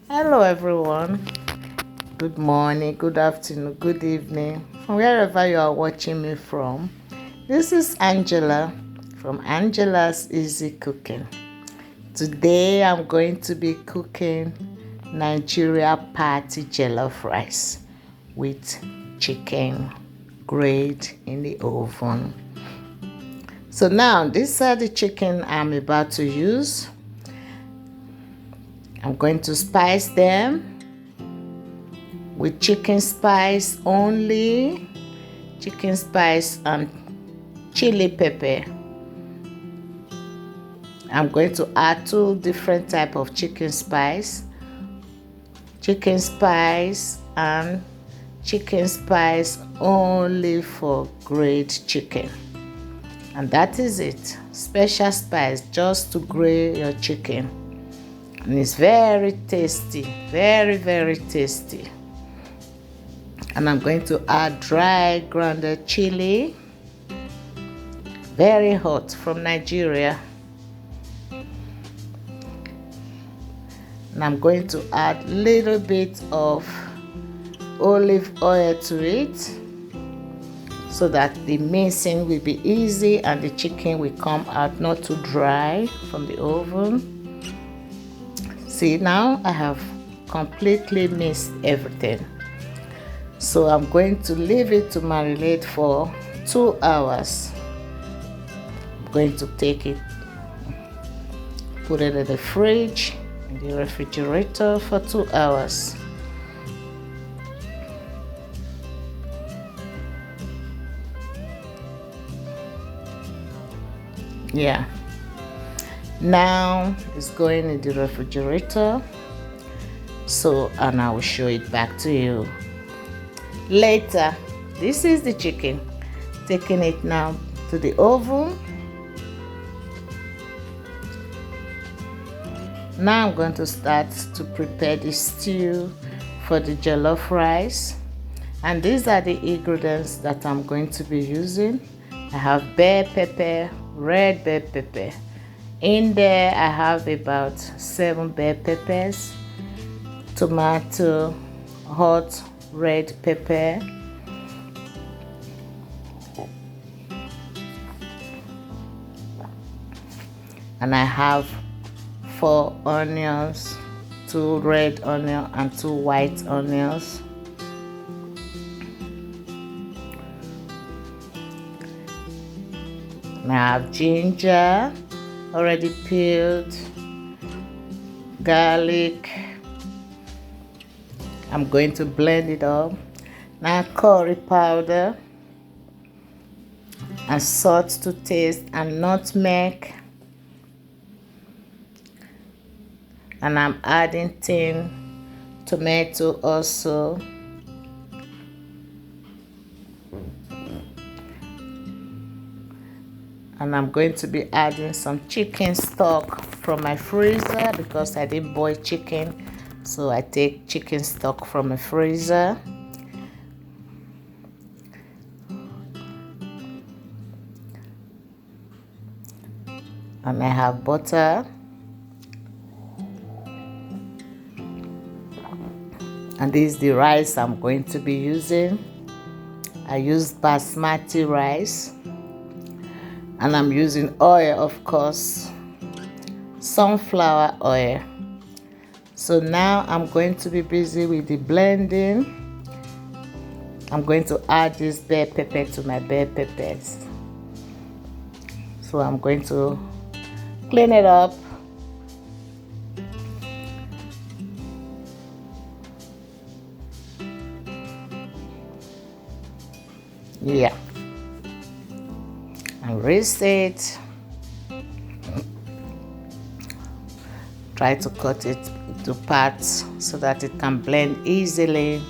Hello, everyone. Good morning, good afternoon, good evening, from wherever you are watching me from. This is Angela from Angela's Easy Cooking. Today, I'm going to be cooking Nigeria party jollof rice with chicken grilled in the oven. So now, these are the chicken I'm about to use. I'm going to spice them with chicken spice only, chicken spice and chili pepper. I'm going to add two different type of chicken spice and chicken spice only for grilled chicken. And that is it. Special spice just to grill your chicken. And it's very tasty, very tasty. And I'm going to add dry grounded chili, very hot, from Nigeria. And I'm going to add a little bit of olive oil to it so that the mincing will be easy and the chicken will come out not too dry from the oven. See, now I have completely mixed everything. So I'm going to leave it to marinate for 2 hours. I'm going to take it, put it in the fridge, in the refrigerator for 2 hours. Yeah. Now it's going in the refrigerator. So, and I will show it back to you later. This is the chicken. Taking it now to the oven. Now I'm going to start to prepare the stew for the jollof rice. And these are the ingredients that I'm going to be using. I have bell pepper, red bell pepper. In there I have about 7 bell peppers, tomato, hot red pepper, and I have 4 onions, 2 red onions and 2 white onions. And I have ginger already peeled, garlic. I'm going to blend it up. Now curry powder and salt to taste and nutmeg. And I'm adding tin tomato also. And I'm going to be adding some chicken stock from my freezer because I didn't boil chicken. So I take chicken stock from a freezer. And I have butter. And this is the rice I'm going to be using. I use basmati rice. And I'm using oil, of course, sunflower oil. So now I'm going to be busy with the blending. I'm going to add this bell pepper to my bell peppers. So I'm going to clean it up. Yeah. And rinse it. Try to cut it into parts so that it can blend easily.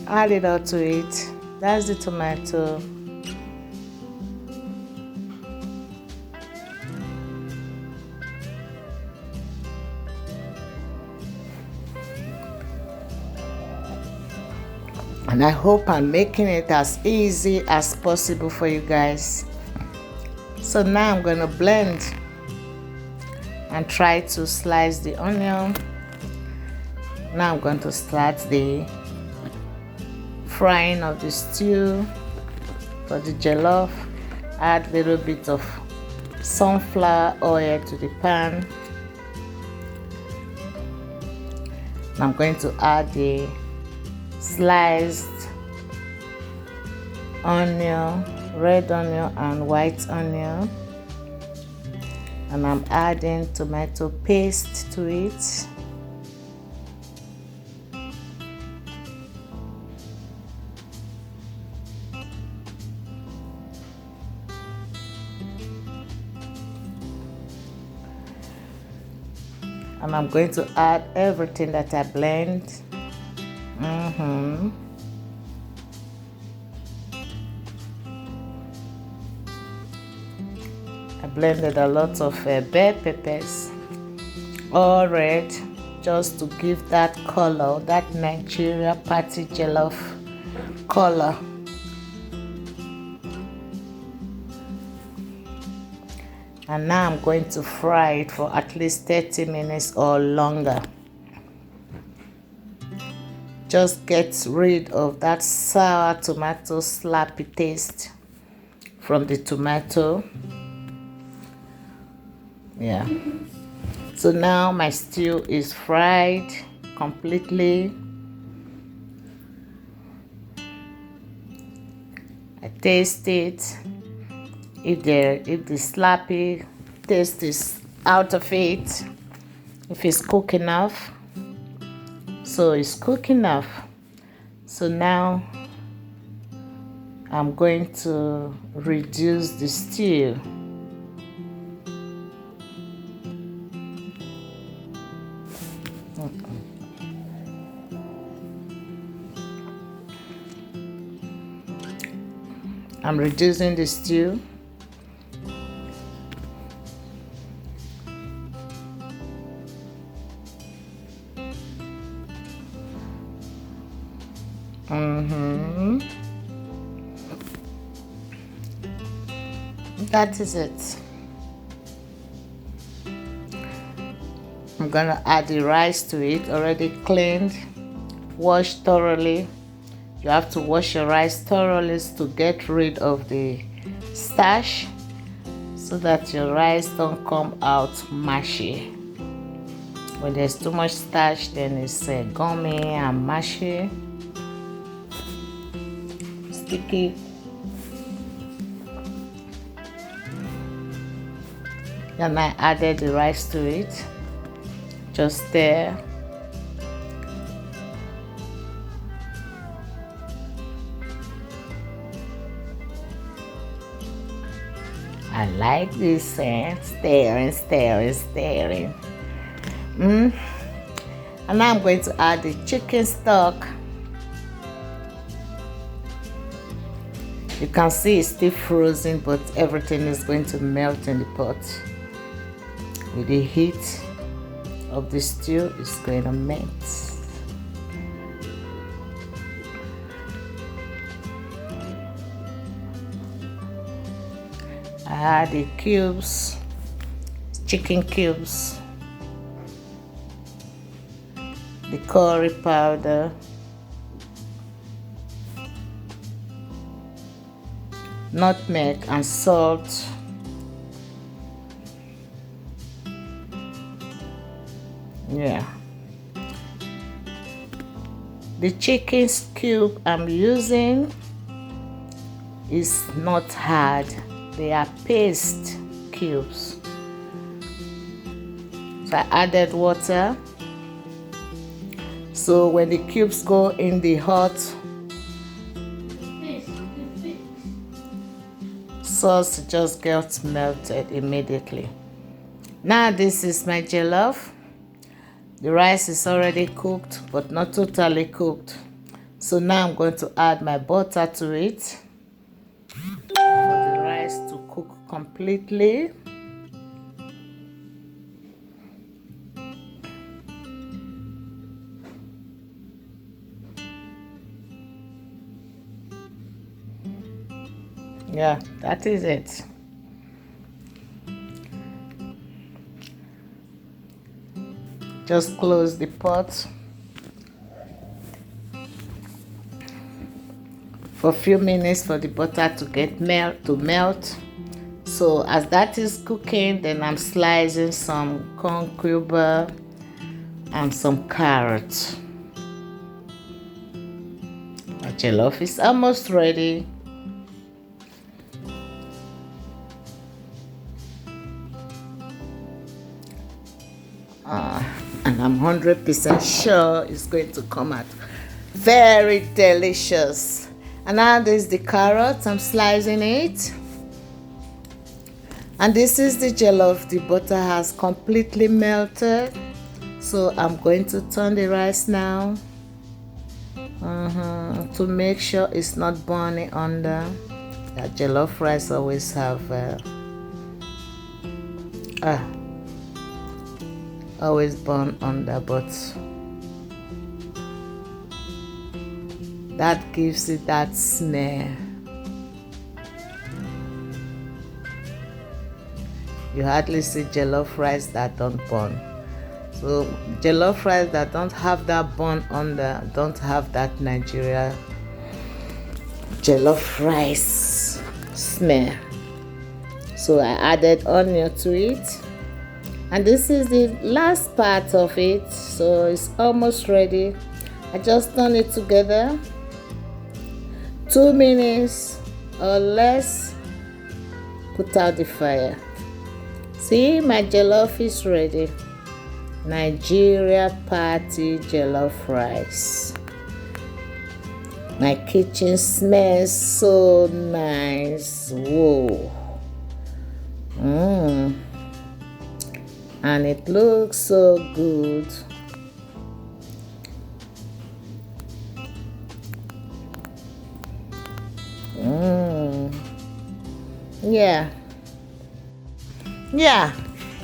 Add it all to it. That's the tomato. And I hope I'm making it as easy as possible for you guys. So now I'm going to blend and try to slice the onion. Now I'm going to start the frying of the stew. For the jollof, add a little bit of sunflower oil to the pan. I'm going to add the sliced onion, red onion and white onion, and I'm adding tomato paste to it. And I'm going to add everything that I blend. I blended a lot of bell peppers, all red, just to give that color, that Nigeria party jollof color. And now I'm going to fry it for at least 30 minutes or longer. Just get rid of that sour tomato slappy taste from the tomato. Yeah. So now my stew is fried completely. I taste it. If the slappy taste is out of it, if it's cooked enough. So it's cooked enough. So now I'm going to reduce the stew. I'm reducing the stew. That is it. I'm gonna add the rice to it, already cleaned, washed thoroughly. You have to wash your rice thoroughly to get rid of the starch, so that your rice don't come out mushy. When there's too much starch, then it's gummy and mushy, sticky. Then I added the rice to it. Just stir. I like this stirring. And now I'm going to add the chicken stock. You can see it's still frozen, but everything is going to melt in the pot. With the heat of the stew, it's going to melt. I add the cubes, chicken cubes, the curry powder, nutmeg and salt. Yeah. The chicken cube I'm using is not hard. They are paste cubes. So I added water. So when the cubes go in the hot sauce, just gets melted immediately. Now this is my jollof. The rice is already cooked, but not totally cooked. So now I'm going to add my butter to it for the rice to cook completely. Yeah, that is it. Just close the pot for a few minutes for the butter to get melt. So as that is cooking, then I'm slicing some corn cucumber and some carrots. My jollof is almost ready. And I'm 100% sure it's going to come out very delicious. And now there's the carrot. I'm slicing it. And this is the jollof. The butter has completely melted. So I'm going to turn the rice now to make sure it's not burning under. That jollof rice always have always burn under, but that gives it that smell. You hardly see jollof rice that don't burn. So jollof rice that don't have that burn under don't have that Nigeria jollof rice smell. So I added onion to it. And this is the last part of it, so it's almost ready. I just turn it together, 2 minutes or less, put out the fire. See, my jollof is ready. Nigeria party jollof rice. My kitchen smells so nice. Whoa. And it looks so good. Yeah.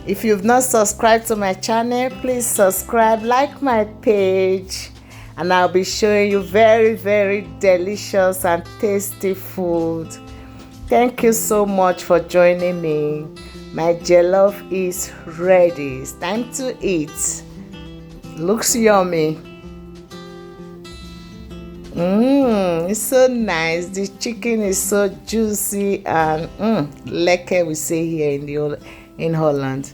If you've not subscribed to my channel, please subscribe, like my page, and I'll be showing you very, very delicious and tasty food. Thank you so much for joining me. My jollof is ready. It's time to eat. Looks yummy. It's so nice. The chicken is so juicy and lekker, we say here in Holland.